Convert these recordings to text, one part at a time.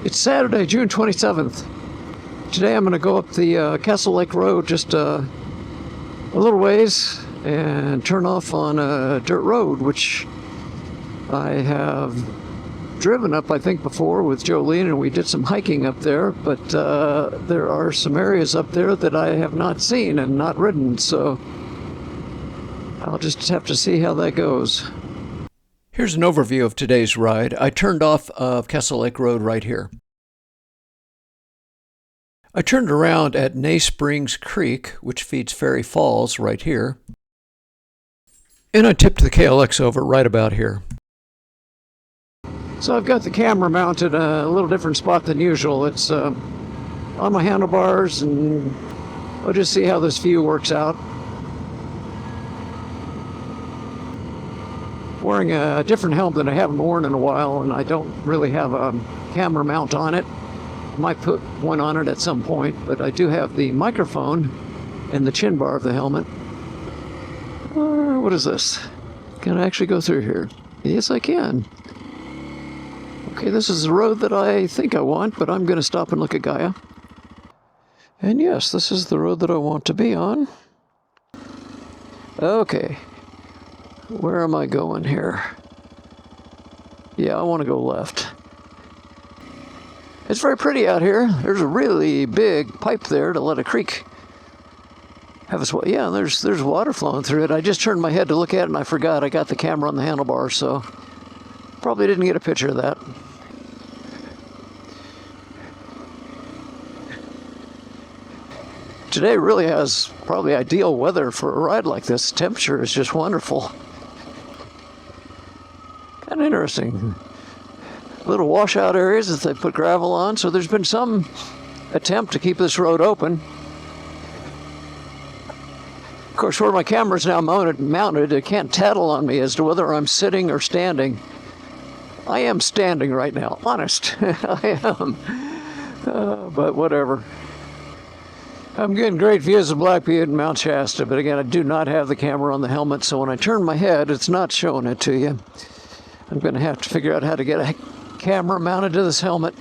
It's Saturday, June 27th. Today I'm going to go up the Castle Lake Road just a little ways and turn off on a dirt road, which I have driven up, I think, before with Joline, and we did some hiking up there, but there are some areas up there that I have not seen and not ridden, so I'll just have to see how that goes. Here's an overview of today's ride. I turned off of Castle Lake Road right here. I turned around at Nay Springs Creek, which feeds Ferry Falls right here. And I tipped the KLX over right about here. So I've got the camera mounted a little different spot than usual. It's on my handlebars, and I'll just see how this view works out. Wearing a different helmet than I haven't worn in a while, and I don't really have a camera mount on it. I might put one on it at some point, but I do have the microphone and the chin bar of the helmet. What is this? Can I actually go through here? Yes, I can. Okay, this is the road that I think I want, but I'm going to stop and look at Gaia. And yes, this is the road that I want to be on. Okay. Where am I going here? Yeah, I want to go left. It's very pretty out here. There's a really big pipe there to let a creek have its way. Yeah, there's water flowing through it. I just turned my head to look at it and I forgot I got the camera on the handlebar, so probably didn't get a picture of that. Today really has probably ideal weather for a ride like this. The temperature is just wonderful. Kind of interesting. Little washout areas that they put gravel on, so there's been some attempt to keep this road open. Of course, where my camera's now mounted, it can't tattle on me as to whether I'm sitting or standing. I am standing right now, honest. I am. But whatever. I'm getting great views of Black Butte and Mt Shasta, but again, I do not have the camera on the helmet, so when I turn my head, it's not showing it to you. I'm going to have to figure out how to get a camera mounted to this helmet.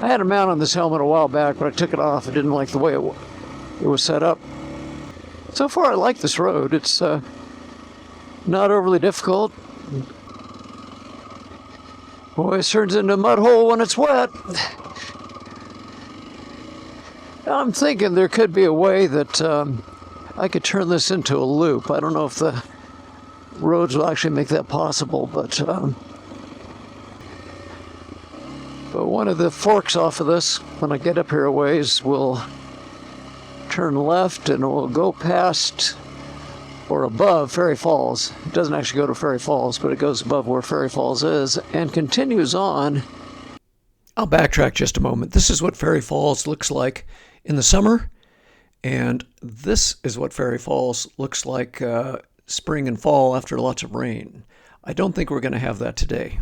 I had a mount on this helmet a while back, but I took it off. I didn't like the way it was set up. So far, I like this road. It's not overly difficult. Always turns into a mud hole when it's wet. I'm thinking there could be a way that I could turn this into a loop. I don't know if the roads will actually make that possible, but one of the forks off of this, when I get up here a ways, will turn left and it will go past or above Ferry Falls. It doesn't actually go to Ferry Falls, but it goes above where Ferry Falls is and continues on. I'll backtrack just a moment. This is what Ferry Falls looks like in the summer, and this is what Ferry Falls looks like spring and fall after lots of rain. I don't think we're going to have that today.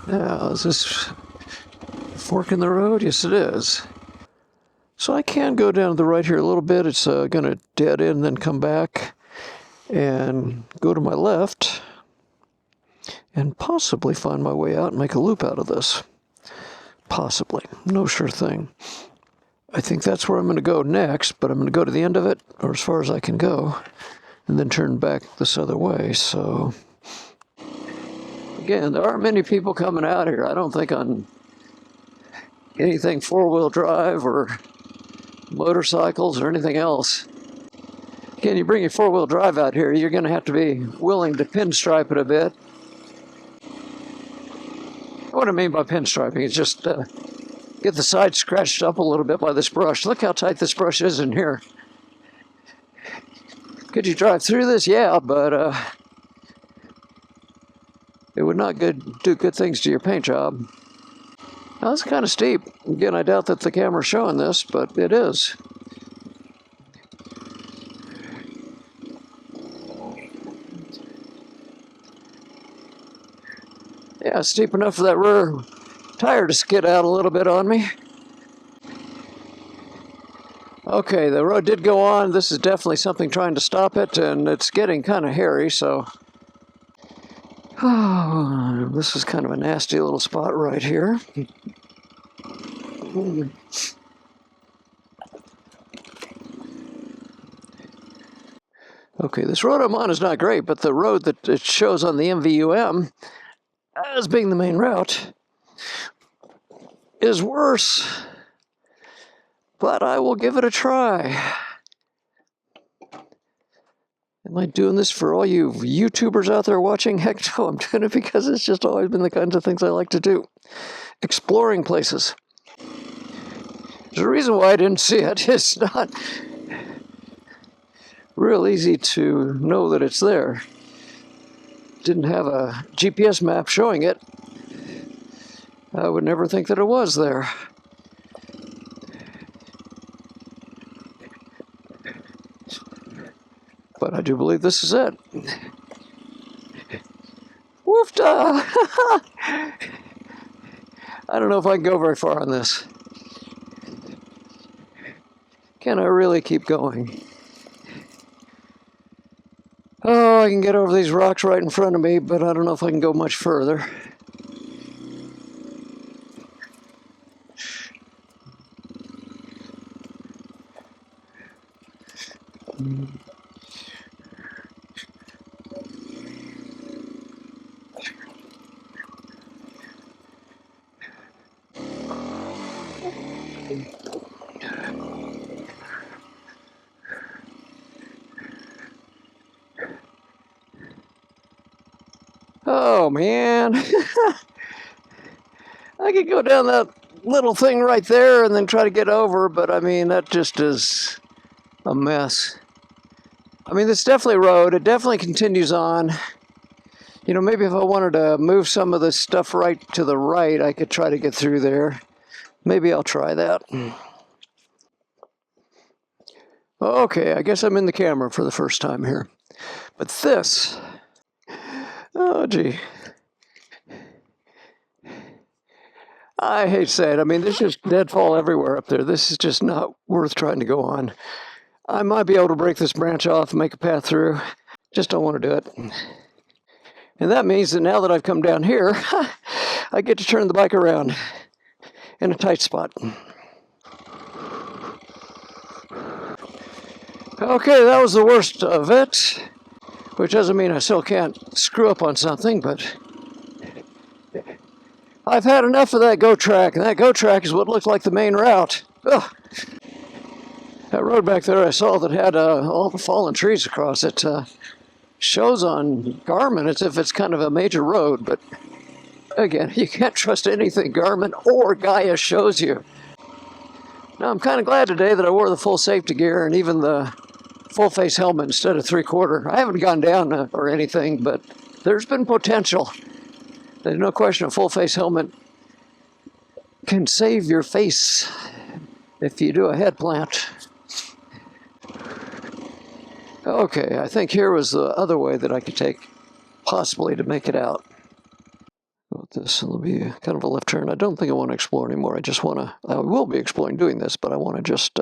Now, is this fork in the road? Yes, it is. So I can go down to the right here a little bit. It's going to dead end, then come back and go to my left and possibly find my way out and make a loop out of this. Possibly. No sure thing. I think that's where I'm going to go next, but I'm going to go to the end of it, or as far as I can go, and then turn back this other way. So, again, there aren't many people coming out here. I don't think on anything four-wheel drive or motorcycles or anything else. Again, you bring your four-wheel drive out here, you're going to have to be willing to pinstripe it a bit. What I mean by pinstriping is just get the side scratched up a little bit by this brush. Look how tight this brush is in here. Could you drive through this? Yeah, but it would not do good things to your paint job. Now, that's kind of steep. Again, I doubt that the camera's showing this, but it is. Yeah, steep enough for that rear tire to skid out a little bit on me. Okay, the road did go on. This is definitely something trying to stop it, and it's getting kind of hairy, so Oh, this is kind of a nasty little spot right here. Okay, this road I'm on is not great, but the road that it shows on the MVUM as being the main route is worse. But I will give it a try. Am I doing this for all you YouTubers out there watching? Heck no, I'm doing it because it's just always been the kinds of things I like to do. Exploring places. There's a reason why I didn't see it. It's not real easy to know that it's there. Didn't have a GPS map showing it. I would never think that it was there. But I do believe this is it. Woofda! I don't know if I can go very far on this. Can I really keep going? Oh, I can get over these rocks right in front of me, but I don't know if I can go much further. Oh, man. I could go down that little thing right there and then try to get over, but I mean, that just is a mess. I mean, this definitely road. It definitely continues on. You know, maybe if I wanted to move some of this stuff right to the right, I could try to get through there. Maybe I'll try that. Okay, I guess I'm in the camera for the first time here. But this... Oh, gee. I hate to say it. I mean, there's just deadfall everywhere up there. This is just not worth trying to go on. I might be able to break this branch off and make a path through. Just don't want to do it. And that means that now that I've come down here, I get to turn the bike around in a tight spot. Okay, that was the worst of it. Which doesn't mean I still can't screw up on something, but I've had enough of that GO track, and that GO track is what looked like the main route. Ugh. That road back there I saw that had all the fallen trees across it shows on Garmin as if it's kind of a major road, but again, you can't trust anything Garmin or Gaia shows you. Now, I'm kind of glad today that I wore the full safety gear and even the full face helmet instead of 3/4. I haven't gone down or anything, but there's been potential. There's no question a full face helmet can save your face if you do a head plant. Okay, I think here was the other way that I could take possibly to make it out. About this, it'll be kind of a left turn. I don't think I want to explore anymore. I will be exploring doing this, but I want to just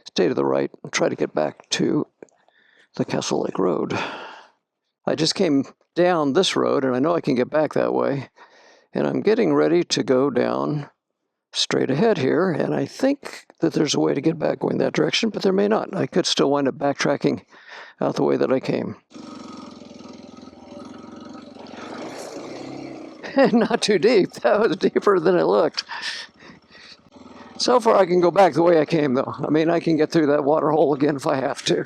stay to the right and try to get back to the Castle Lake Road. I just came down this road, and I know I can get back that way. And I'm getting ready to go down straight ahead here, and I think that there's a way to get back going that direction, but there may not. I could still wind up backtracking out the way that I came. Not too deep. That was deeper than it looked. So far, I can go back the way I came, though. I mean, I can get through that water hole again if I have to.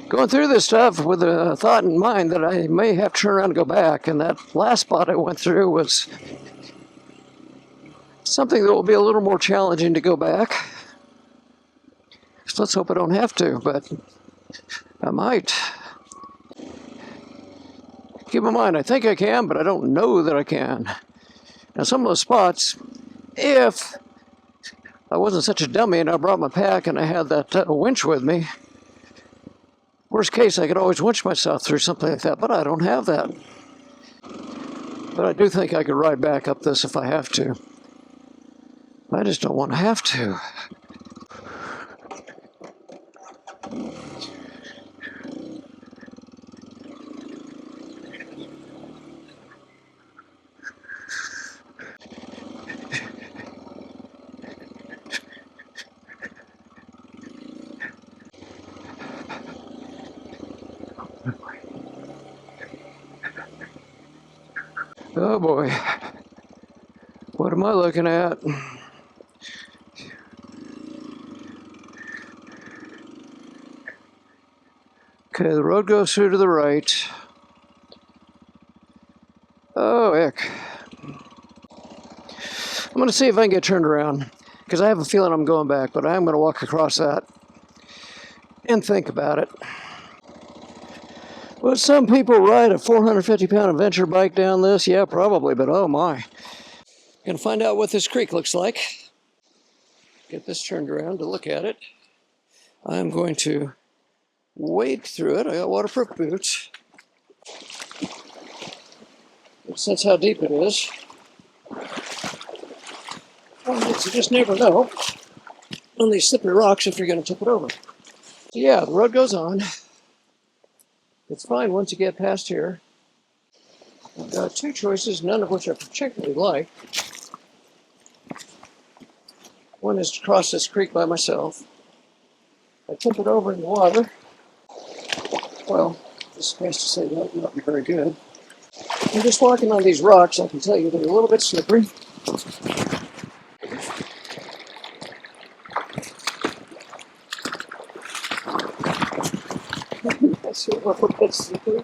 Going through this stuff with a thought in mind that I may have to turn around and go back, and that last spot I went through was something that will be a little more challenging to go back. So let's hope I don't have to, but I might. Keep in mind, I think I can, but I don't know that I can. Now, some of those spots, if I wasn't such a dummy and I brought my pack and I had that winch with me, worst case, I could always winch myself through something like that, but I don't have that. But I do think I could ride back up this if I have to. I just don't want to have to. Oh boy, what am I looking at? Okay, the road goes through to the right. Oh, heck. I'm going to see if I can get turned around, because I have a feeling I'm going back, but I am going to walk across that and think about it. Would some people ride a 450-pound adventure bike down this? Yeah, probably, but oh my. Gonna find out what this creek looks like. Get this turned around to look at it. I'm going to wade through it. I got waterproof boots. That's how deep it is. You just never know on these slippery rocks if you're going to tip it over. So yeah, the road goes on. It's fine once you get past here. I've got two choices, none of which I particularly like. One is to cross this creek by myself. I tip it over in the water. Well, it's nice to say that would not be very good. I'm just walking on these rocks. I can tell you they're a little bit slippery. That's a little bit slippery.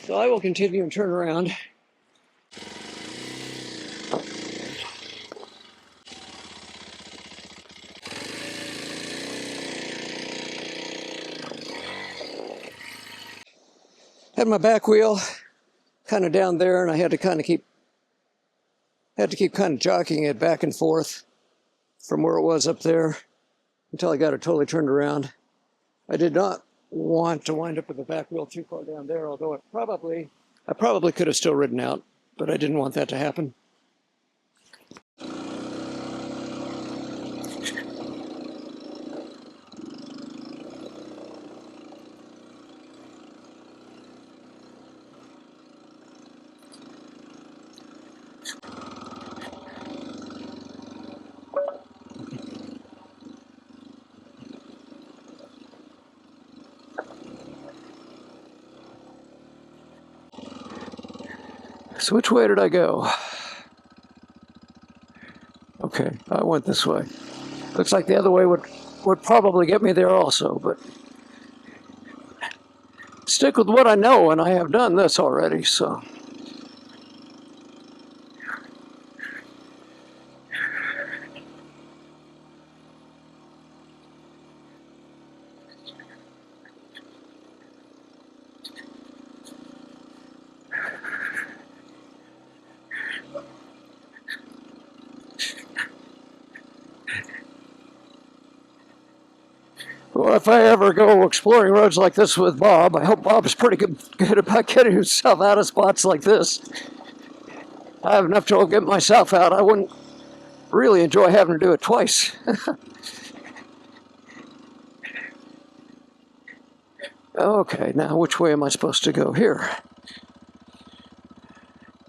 So I will continue and turn around. Had my back wheel kind of down there, and I had to keep kind of jockeying it back and forth from where it was up there until I got it totally turned around. I did not want to wind up with the back wheel too far down there, although I probably could have still ridden out, but I didn't want that to happen. So which way did I go? Okay, I went this way. Looks like the other way would probably get me there also, but stick with what I know, and I have done this already, so. Well, if I ever go exploring roads like this with Bob, I hope Bob's pretty good about getting himself out of spots like this. I have enough trouble getting myself out. I wouldn't really enjoy having to do it twice. Okay, now which way am I supposed to go here?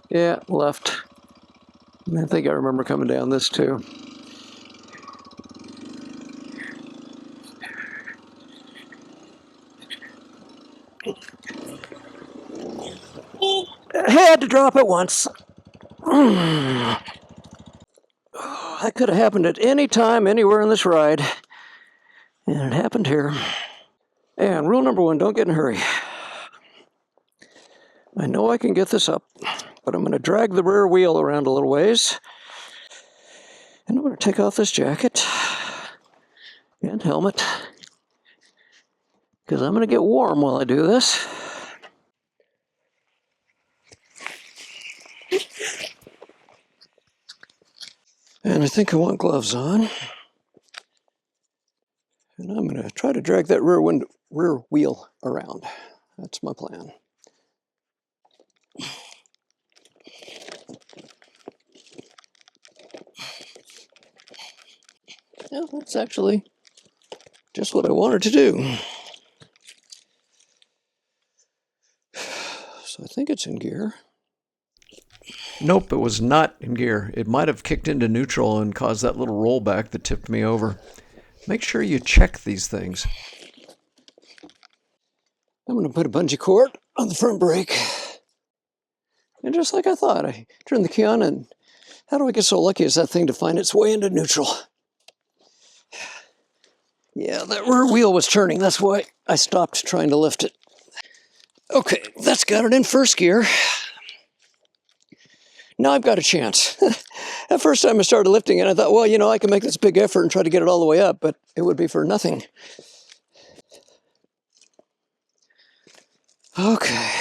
Yeah, left. I think I remember coming down this too. I had to drop it once. That could have happened at any time, anywhere in this ride. And it happened here. And rule number one, don't get in a hurry. I know I can get this up, but I'm going to drag the rear wheel around a little ways. And I'm going to take off this jacket and helmet, because I'm going to get warm while I do this. And I think I want gloves on. And I'm going to try to drag that rear wheel around. That's my plan. Yeah, that's actually just what I wanted to do. So I think it's in gear. Nope, it was not in gear. It might have kicked into neutral and caused that little rollback that tipped me over. Make sure you check these things. I'm going to put a bungee cord on the front brake. And just like I thought, I turned the key on, and how do I get so lucky as that thing to find its way into neutral? Yeah, that rear wheel was turning. That's why I stopped trying to lift it. Okay, that's got it in first gear. Now I've got a chance. That first time I started lifting it, I thought, well, you know, I can make this big effort and try to get it all the way up, but it would be for nothing. Okay.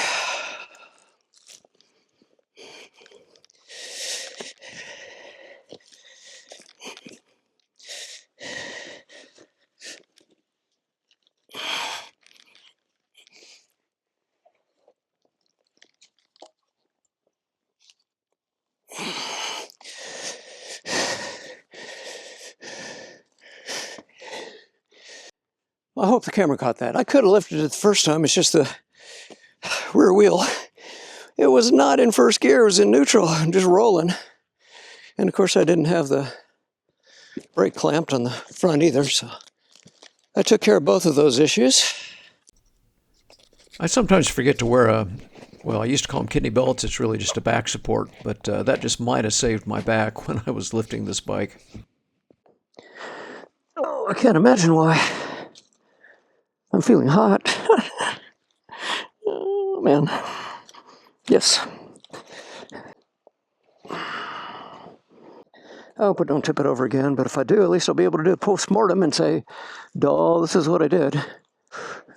I hope the camera caught that. I could have lifted it the first time. It's just the rear wheel. It was not in first gear. It was in neutral, just rolling. And of course, I didn't have the brake clamped on the front either, so I took care of both of those issues. I sometimes forget to wear well, I used to call them kidney belts. It's really just a back support, but that just might have saved my back when I was lifting this bike. Oh, I can't imagine why. I'm feeling hot. Oh, man. Yes. I hope I don't tip it over again, but if I do, at least I'll be able to do a post-mortem and say, "Doll, this is what I did."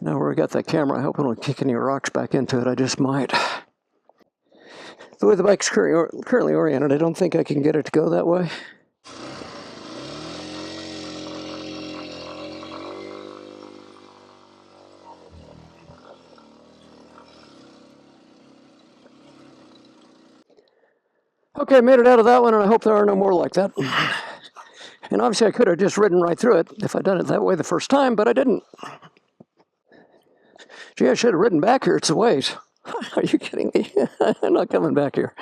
Now where I got that camera, I hope I don't kick any rocks back into it. I just might. The way the bike's currently oriented, I don't think I can get it to go that way. Okay, made it out of that one, and I hope there are no more like that. And obviously I could have just ridden right through it if I'd done it that way the first time, but I didn't. Gee, I should have ridden back here. It's a ways. Are you kidding me? I'm not coming back here.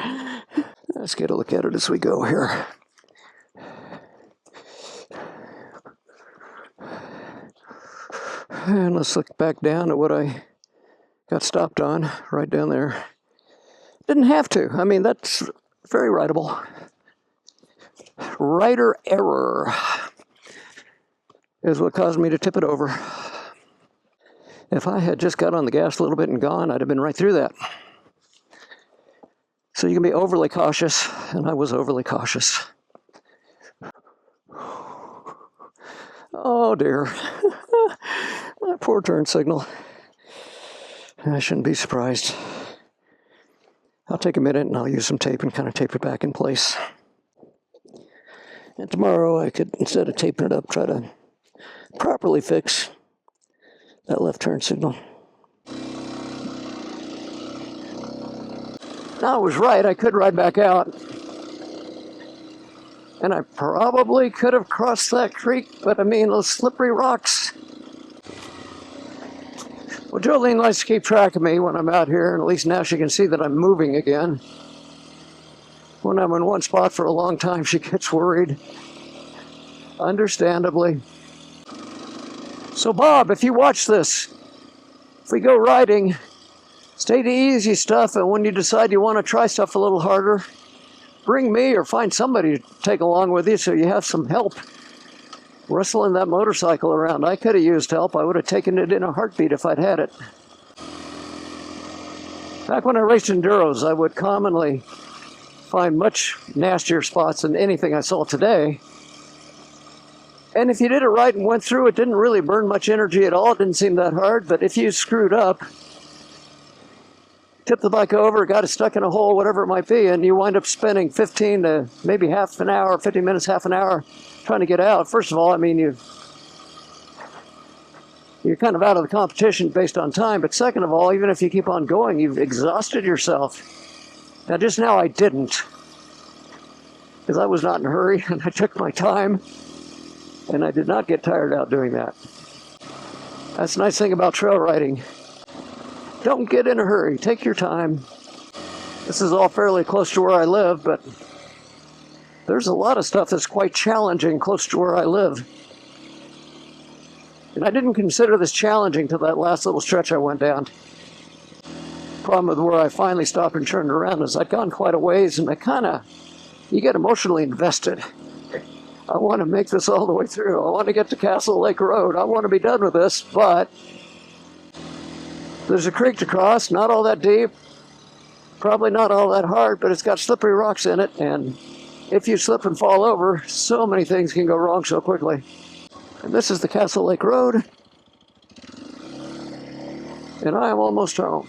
Let's get a look at it as we go here. And let's look back down at what I got stopped on, right down there. Didn't have to. I mean, that's very writable. Writer error is what caused me to tip it over. If I had just got on the gas a little bit and gone, I'd have been right through that. So you can be overly cautious, and I was overly cautious. Oh dear. My poor turn signal. I shouldn't be surprised. I'll take a minute and I'll use some tape and kind of tape it back in place. And tomorrow I could, instead of taping it up, try to properly fix that left turn signal. Now I was right, I could ride back out. And I probably could have crossed that creek, but I mean, those slippery rocks. Well, Joline likes to keep track of me when I'm out here, and at least now she can see that I'm moving again. When I'm in one spot for a long time, she gets worried. Understandably. So Bob, if you watch this, if we go riding, stay to easy stuff, and when you decide you want to try stuff a little harder, bring me or find somebody to take along with you so you have some help wrestling that motorcycle around. I could have used help. I would have taken it in a heartbeat if I'd had it. Back when I raced enduros, I would commonly find much nastier spots than anything I saw today. And if you did it right and went through, it didn't really burn much energy at all. It didn't seem that hard. But if you screwed up, tipped the bike over, got it stuck in a hole, whatever it might be, and you wind up spending 15 to maybe half an hour, 50 minutes, half an hour trying to get out. First of all, I mean, you're kind of out of the competition based on time. But second of all, even if you keep on going, you've exhausted yourself. Now, just now I didn't, because I was not in a hurry and I took my time. and I did not get tired out doing that. That's the nice thing about trail riding. Don't get in a hurry. Take your time. This is all fairly close to where I live, but there's a lot of stuff that's quite challenging close to where I live. And I didn't consider this challenging till that last little stretch I went down. Problem with where I finally stopped and turned around is I'd gone quite a ways, and you get emotionally invested. I want to make this all the way through. I want to get to Castle Lake Road. I want to be done with this, but there's a creek to cross, not all that deep, probably not all that hard, but it's got slippery rocks in it, and if you slip and fall over, so many things can go wrong so quickly. And this is the Castle Lake Road, and I am almost home.